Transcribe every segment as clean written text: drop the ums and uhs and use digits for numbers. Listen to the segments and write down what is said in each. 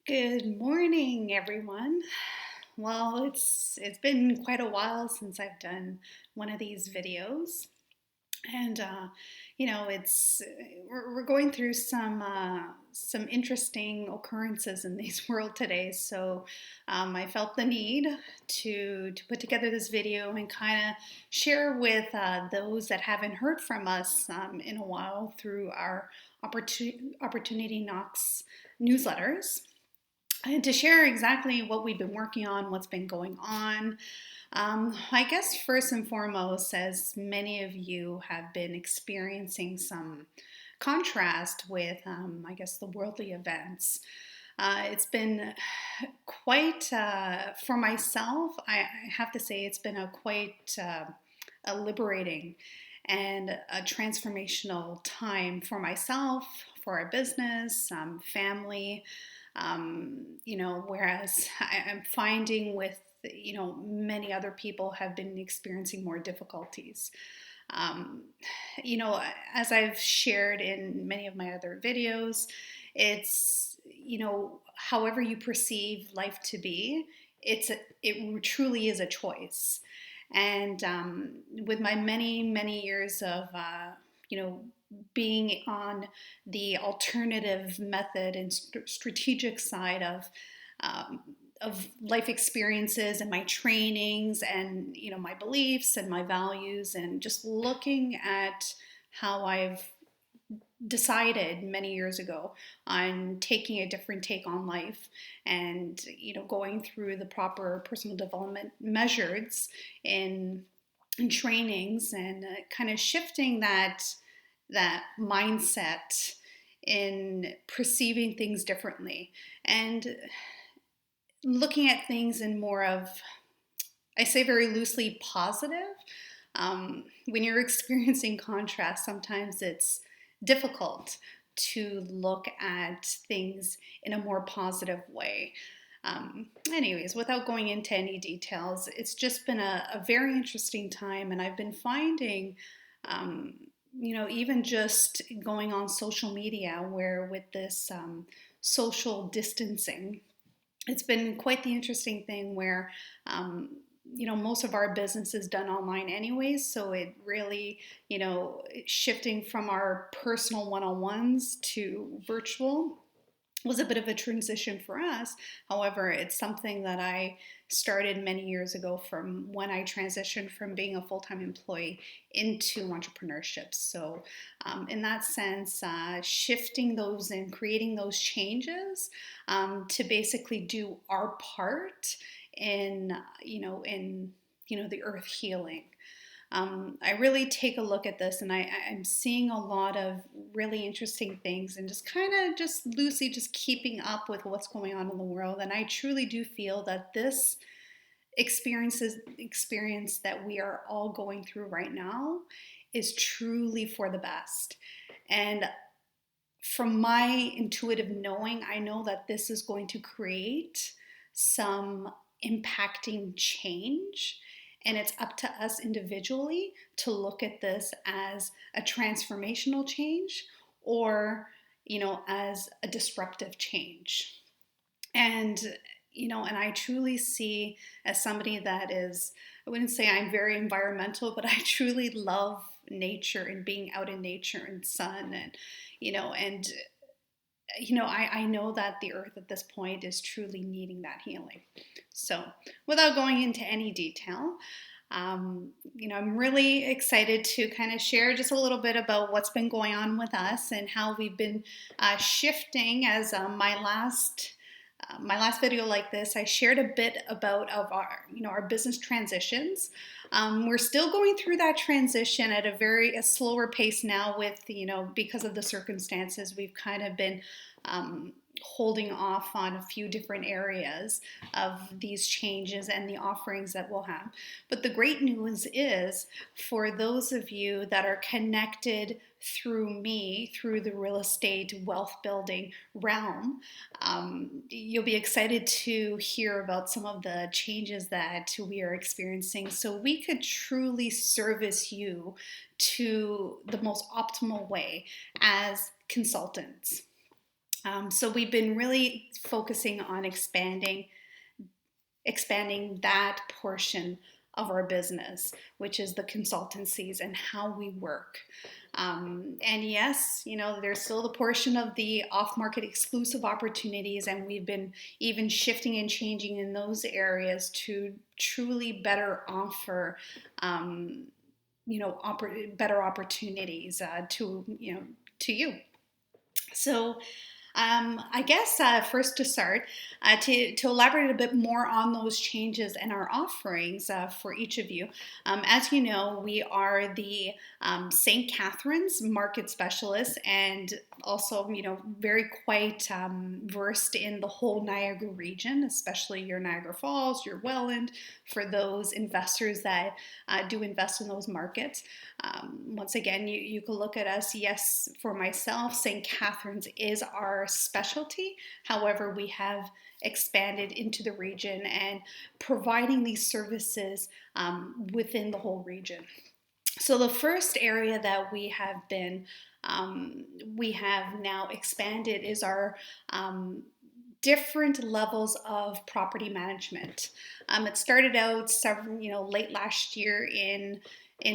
Good morning, everyone. Well, it's been quite a while since I've done one of these videos, and it's we're going through some interesting occurrences in this world today. So I felt the need to put together this video and kind of share with those that haven't heard from us in a while through our Opportunity Knocks newsletters and to share exactly what we've been working on, what's been going on. I guess first and foremost, as many of you have been experiencing some contrast with, I guess, the worldly events. It's been quite, for myself, I have to say, it's been quite a liberating and a transformational time for myself, for our business, family. Whereas I'm finding with, many other people have been experiencing more difficulties. Um, as I've shared in many of my other videos, it's, however you perceive life to be, it truly is a choice. And with my many years of, you know, being on the alternative method and strategic side um, of life experiences and my trainings and my beliefs and my values and just looking at how I've decided many years ago on taking a different take on life and going through the proper personal development measures in trainings and kind of shifting that mindset in perceiving things differently and looking at things in more of, I say very loosely, positive. When you're experiencing contrast, sometimes it's difficult to look at things in a more positive way. Anyways, without going into any details, it's just been a very interesting time, and I've been finding, um, even just going on social media, where with this social distancing, it's been quite the interesting thing where most of our business is done online anyways, so it really shifting from our personal one-on-ones to virtual was a bit of a transition for us. However, it's something that I started many years ago from when I transitioned from being a full-time employee into entrepreneurship. So in that sense, shifting those and creating those changes to basically do our part in, the earth healing. I really take a look at this, and I'm seeing a lot of really interesting things and just kind of just loosely just keeping up with what's going on in the world. And I truly do feel that this experience that we are all going through right now is truly for the best. And from my intuitive knowing, I know that this is going to create some impacting change. And it's up to us individually to look at this as a transformational change or, as a disruptive change. And, and I truly see, as somebody that is, I wouldn't say I'm very environmental, but I truly love nature and being out in nature and sun and, and I know that the earth at this point is truly needing that healing. So, without going into any detail, I'm really excited to kind of share just a little bit about what's been going on with us and how we've been shifting. As my last video like this, I shared a bit about of our business transitions. We're still going through that transition at a slower pace now with, because of the circumstances, we've kind of been holding off on a few different areas of these changes and the offerings that we'll have. But the great news is, for those of you that are connected through me, through the real estate wealth building realm, you'll be excited to hear about some of the changes that we are experiencing so we could truly service you to the most optimal way as consultants. So we've been really focusing on expanding that portion of our business, which is the consultancies and how we work. And yes, there's still the portion of the off-market exclusive opportunities, and we've been even shifting and changing in those areas to truly better offer, better opportunities to you. So I guess first to start, to elaborate a bit more on those changes and our offerings for each of you. As you know, we are the St. Catharines market specialists, and also, very quite versed in the whole Niagara region, especially your Niagara Falls, your Welland, for those investors that do invest in those markets. Once again, you can look at us. Yes, for myself, St. Catharines is our specialty. However, we have expanded into the region and providing these services within the whole region. So the first area that we have now expanded is our different levels of property management. It started out late last year in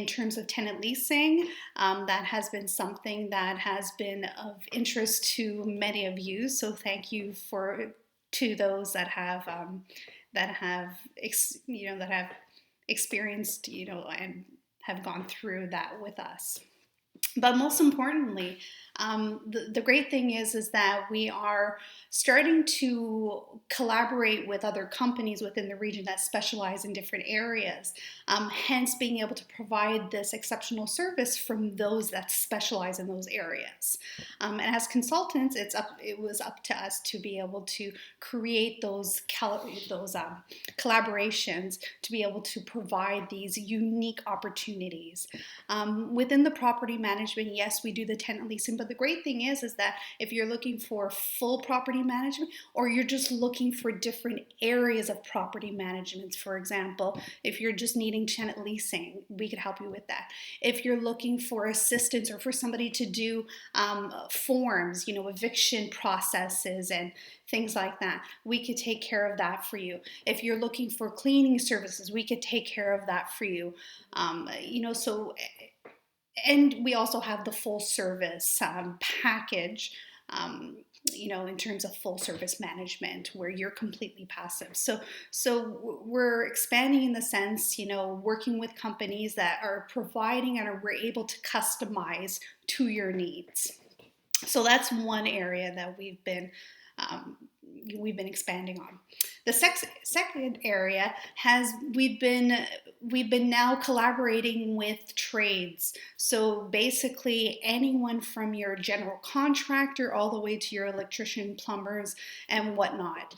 terms of tenant leasing. That has been something that has been of interest to many of you. So thank you to those that have experienced and have gone through that with us. But most importantly, the great thing is that we are starting to collaborate with other companies within the region that specialize in different areas, hence being able to provide this exceptional service from those that specialize in those areas. And as consultants, it was up to us to be able to create those collaborations to be able to provide these unique opportunities. Within the property management, yes, we do the tenant leasing, but the great thing is that if you're looking for full property management, or you're just looking for different areas of property management, for example, if you're just needing tenant leasing, we could help you with that. If you're looking for assistance or for somebody to do forms, eviction processes and things like that, we could take care of that for you. If you're looking for cleaning services, we could take care of that for you. And we also have the full service package, in terms of full service management, where you're completely passive. So we're expanding in the sense, working with companies that are providing and we're able to customize to your needs. So that's one area that we've been expanding on. The second area we've been now collaborating with trades. So basically anyone from your general contractor all the way to your electrician, plumbers, and whatnot.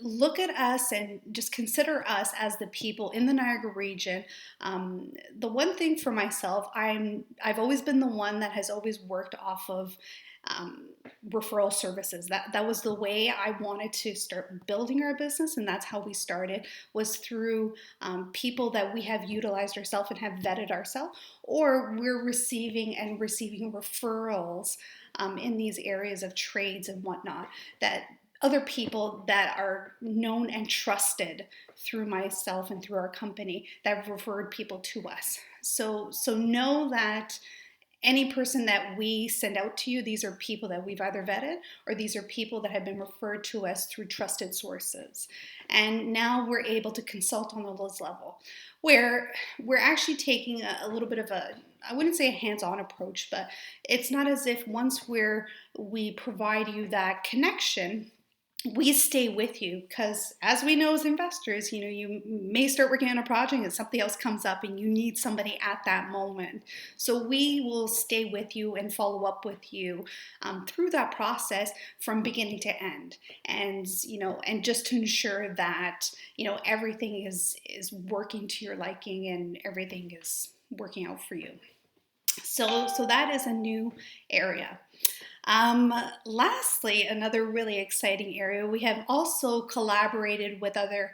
Look at us and just consider us as the people in the Niagara region. The one thing for myself, I've always been the one that has always worked off of referral services. That was the way I wanted to start building our business, and that's how we started, was through people that we have utilized ourselves and have vetted ourselves, or we're receiving referrals in these areas of trades and whatnot, that other people that are known and trusted through myself and through our company that have referred people to us. So know that any person that we send out to you, these are people that we've either vetted, or these are people that have been referred to us through trusted sources. And now we're able to consult on those level, where we're actually taking a little bit of I wouldn't say a hands-on approach, but it's not as if once we provide you that connection, we stay with you, because as we know as investors, you may start working on a project and something else comes up and you need somebody at that moment. So we will stay with you and follow up with you through that process from beginning to end. And, and just to ensure that, everything is working to your liking and everything is working out for you. So that is a new area. Lastly, another really exciting area, we have also collaborated with another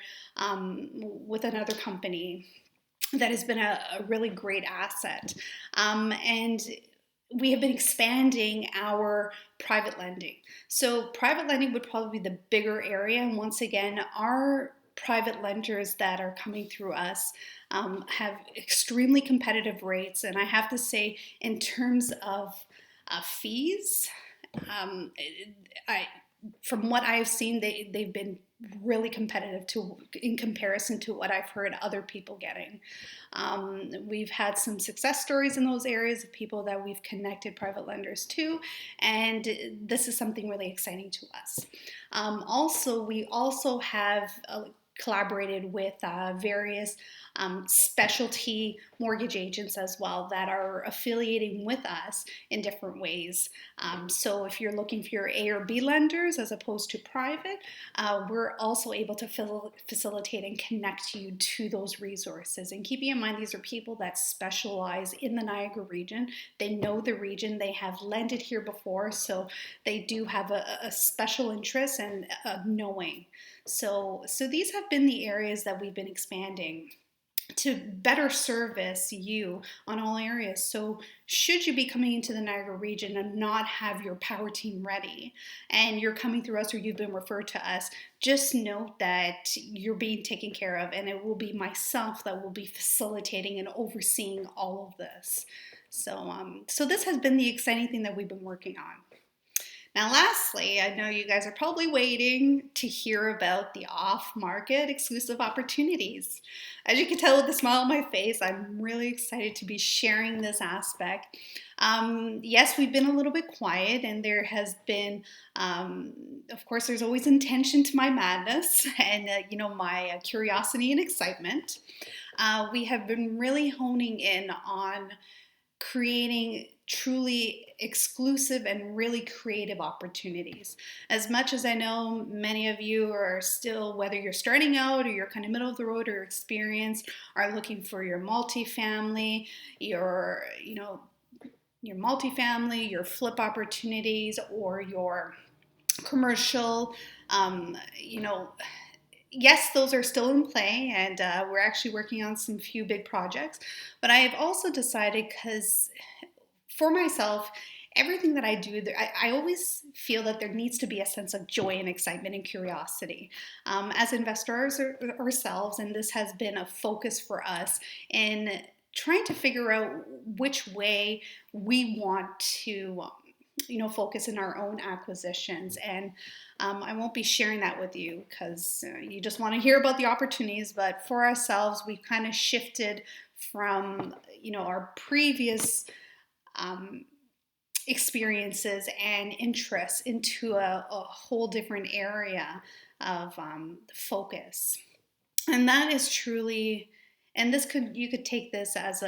company that has been a really great asset. And we have been expanding our private lending. So private lending would probably be the bigger area. And once again, our private lenders that are coming through us have extremely competitive rates. And I have to say, in terms of fees, um, I, from what I've seen, they've been really competitive to in comparison to what I've heard other people getting. We've had some success stories in those areas of people that we've connected private lenders to, and this is something really exciting to us. We also have collaborated with various specialty mortgage agents as well that are affiliating with us in different ways. So if you're looking for your A or B lenders as opposed to private, we're also able to facilitate and connect you to those resources. And keeping in mind, these are people that specialize in the Niagara region. They know the region, they have lended here before, so they do have a special interest and knowing. So these have been the areas that we've been expanding to better service you on all areas. So should you be coming into the Niagara region and not have your power team ready and you're coming through us or you've been referred to us, just note that you're being taken care of, and it will be myself that will be facilitating and overseeing all of this. So this has been the exciting thing that we've been working on. Now, lastly, I know you guys are probably waiting to hear about the off-market exclusive opportunities. As you can tell with the smile on my face, I'm really excited to be sharing this aspect. Yes, we've been a little bit quiet, and there has been, of course, there's always intention to my madness and, my curiosity and excitement. We have been really honing in on creating truly exclusive and really creative opportunities. As much as I know many of you are still, whether you're starting out or you're kind of middle of the road or experienced, are looking for your multifamily, your multifamily, your flip opportunities, or your commercial, yes, those are still in play, and we're actually working on some few big projects. But I have also decided, because for myself, everything that I do, I always feel that there needs to be a sense of joy and excitement and curiosity. As investors ourselves, and this has been a focus for us in trying to figure out which way we want to focus in our own acquisitions. And I won't be sharing that with you because you just want to hear about the opportunities. But for ourselves, we've kind of shifted from our previous experiences and interests into a whole different area of focus. And that is truly, and you could take this as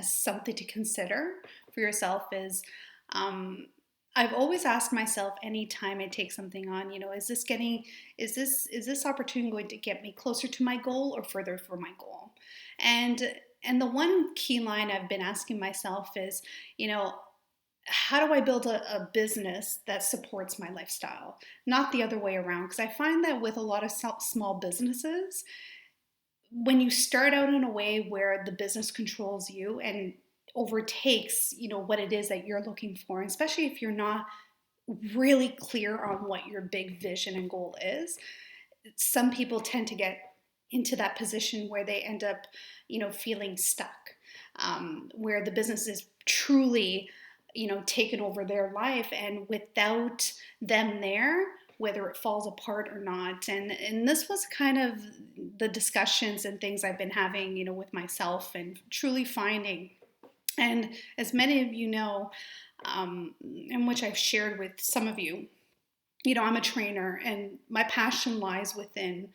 something to consider for yourself, is I've always asked myself anytime I take something on, is this opportunity going to get me closer to my goal or further from my goal? And the one key line I've been asking myself is, how do I build a business that supports my lifestyle? Not the other way around. Because I find that with a lot of small businesses, when you start out in a way where the business controls you and overtakes, what it is that you're looking for, and especially if you're not really clear on what your big vision and goal is, some people tend to get into that position where they end up, feeling stuck, where the business is truly, taken over their life, and without them there, whether it falls apart or not. And this was kind of the discussions and things I've been having, with myself, and truly finding. And as many of you know, and which I've shared with some of you, I'm a trainer, and my passion lies within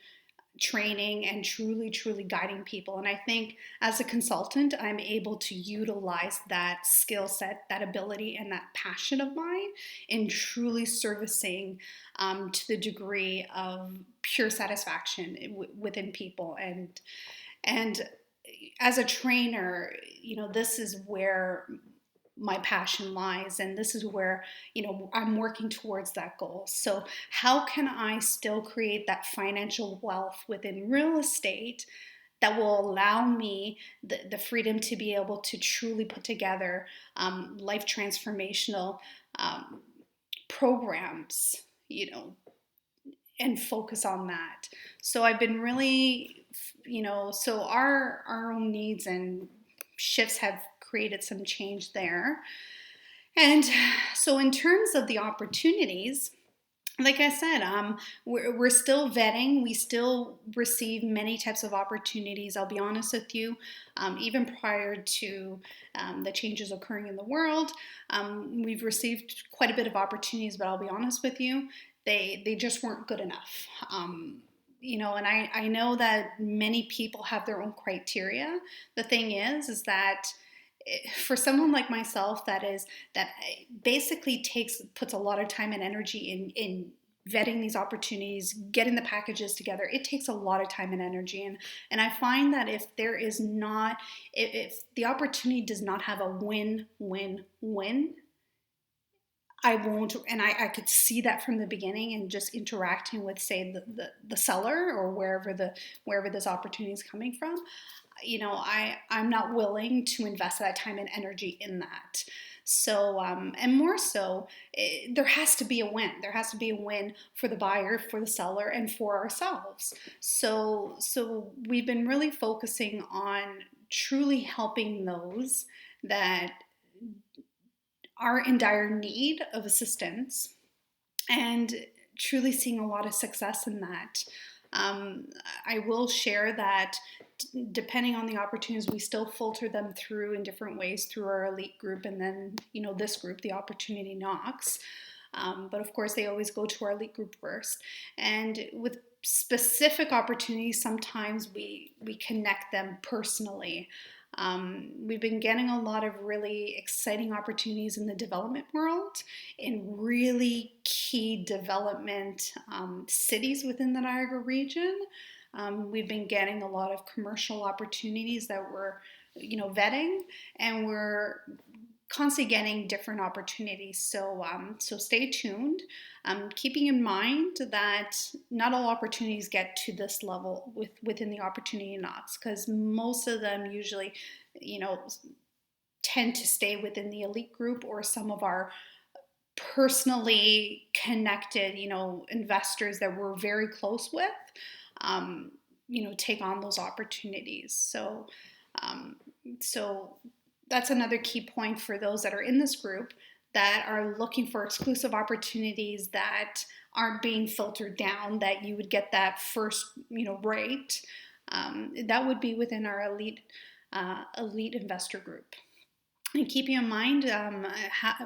training and truly, truly guiding people. And I think as a consultant, I'm able to utilize that skill set, that ability, and that passion of mine in truly servicing to the degree of pure satisfaction within people. And as a trainer, this is where my passion lies, and this is where I'm working towards that goal. So how can I still create that financial wealth within real estate that will allow me the freedom to be able to truly put together life transformational programs, and focus on that. So I've been really, so our own needs and shifts have created some change there. And so in terms of the opportunities, like I said, we're still vetting. We still receive many types of opportunities. I'll be honest with you, even prior to the changes occurring in the world, we've received quite a bit of opportunities. But I'll be honest with you, they just weren't good enough. And I know that many people have their own criteria. The thing is that for someone like myself that basically puts a lot of time and energy in vetting these opportunities, getting the packages together, it takes a lot of time and energy. And I find that if the opportunity does not have a win-win-win, I won't, and I could see that from the beginning, and just interacting with, say, the seller, or wherever this opportunity is coming from. I'm not willing to invest that time and energy in that. So, and more so, there has to be a win. There has to be a win for the buyer, for the seller, and for ourselves. So we've been really focusing on truly helping those that are in dire need of assistance, and truly seeing a lot of success in that. I will share that depending on the opportunities, we still filter them through in different ways through our elite group, and then this group, the Opportunity Knocks. But of course, they always go to our elite group first. And with specific opportunities, sometimes we connect them personally. We've been getting a lot of really exciting opportunities in the development world, in really key development cities within the Niagara region. We've been getting a lot of commercial opportunities that we're, vetting, and we're constantly getting different opportunities. So stay tuned. Keeping in mind that not all opportunities get to this level within the Opportunity Knots, because most of them usually, tend to stay within the elite group, or some of our personally connected, investors that we're very close with, take on those opportunities. So that's another key point for those that are in this group that are looking for exclusive opportunities that aren't being filtered down, that you would get that first, rate. That would be within our elite investor group. And keeping in mind,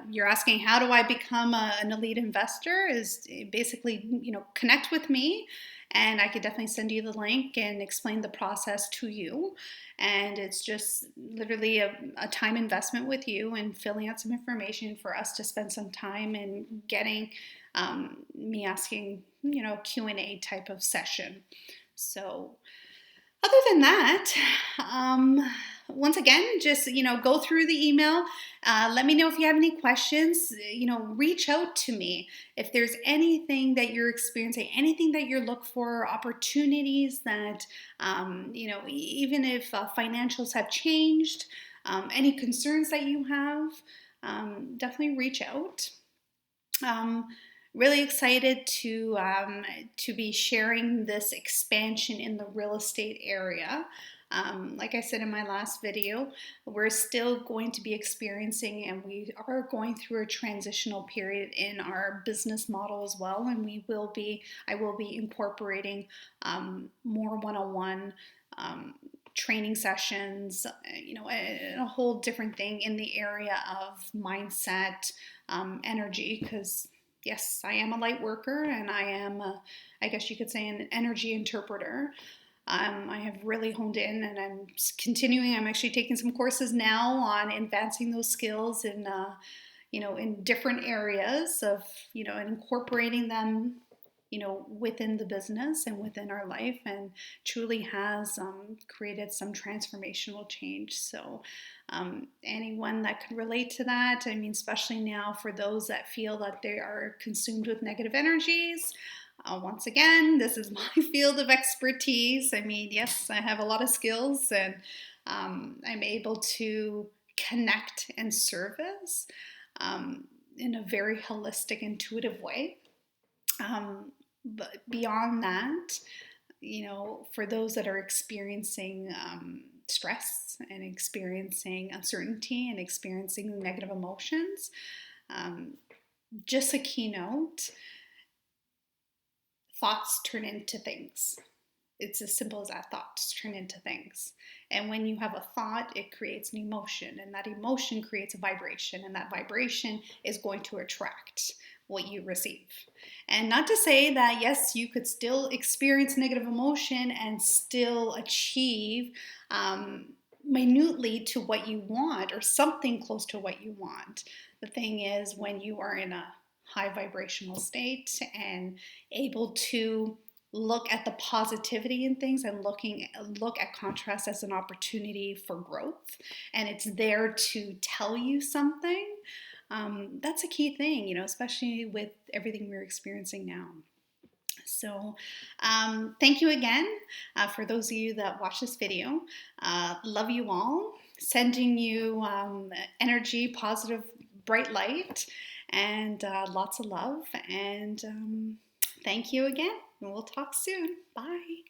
you're asking, how do I become an elite investor? Is basically, connect with me, and I could definitely send you the link and explain the process to you. And it's just literally a time investment with you, and filling out some information for us to spend some time in getting me asking, Q&A type of session. So other than that, once again, just, go through the email. Let me know if you have any questions. Reach out to me. If there's anything that you're experiencing, anything that you're looking for, opportunities that, even if financials have changed, any concerns that you have, definitely reach out. Really excited to be sharing this expansion in the real estate area. Like I said in my last video, we're still going to be experiencing, and we are going through a transitional period in our business model as well. And I will be incorporating more one-on-one training sessions, a whole different thing in the area of mindset, energy, because yes, I am a light worker, and I am, I guess you could say, an energy interpreter. I have really honed in, and I'm continuing. I'm actually taking some courses now on advancing those skills in, in different areas of, and incorporating them, within the business and within our life, and truly has created some transformational change. So anyone that could relate to that, I mean, especially now for those that feel that they are consumed with negative energies, Once again, this is my field of expertise. I mean, yes, I have a lot of skills, and I'm able to connect and service in a very holistic, intuitive way. But beyond that, for those that are experiencing stress and experiencing uncertainty and experiencing negative emotions, um, just a keynote: thoughts turn into things. It's as simple as that. Thoughts turn into things. And when you have a thought, it creates an emotion, and that emotion creates a vibration, and that vibration is going to attract what you receive. And not to say that, yes, you could still experience negative emotion and still achieve minutely to what you want, or something close to what you want. The thing is, when you are in a high vibrational state and able to look at the positivity in things, and look at contrast as an opportunity for growth, and it's there to tell you something, that's a key thing, especially with everything we're experiencing now. So thank you again for those of you that watch this video. Love you all, sending you energy, positive, bright light, and lots of love. And thank you again. We'll talk soon. Bye.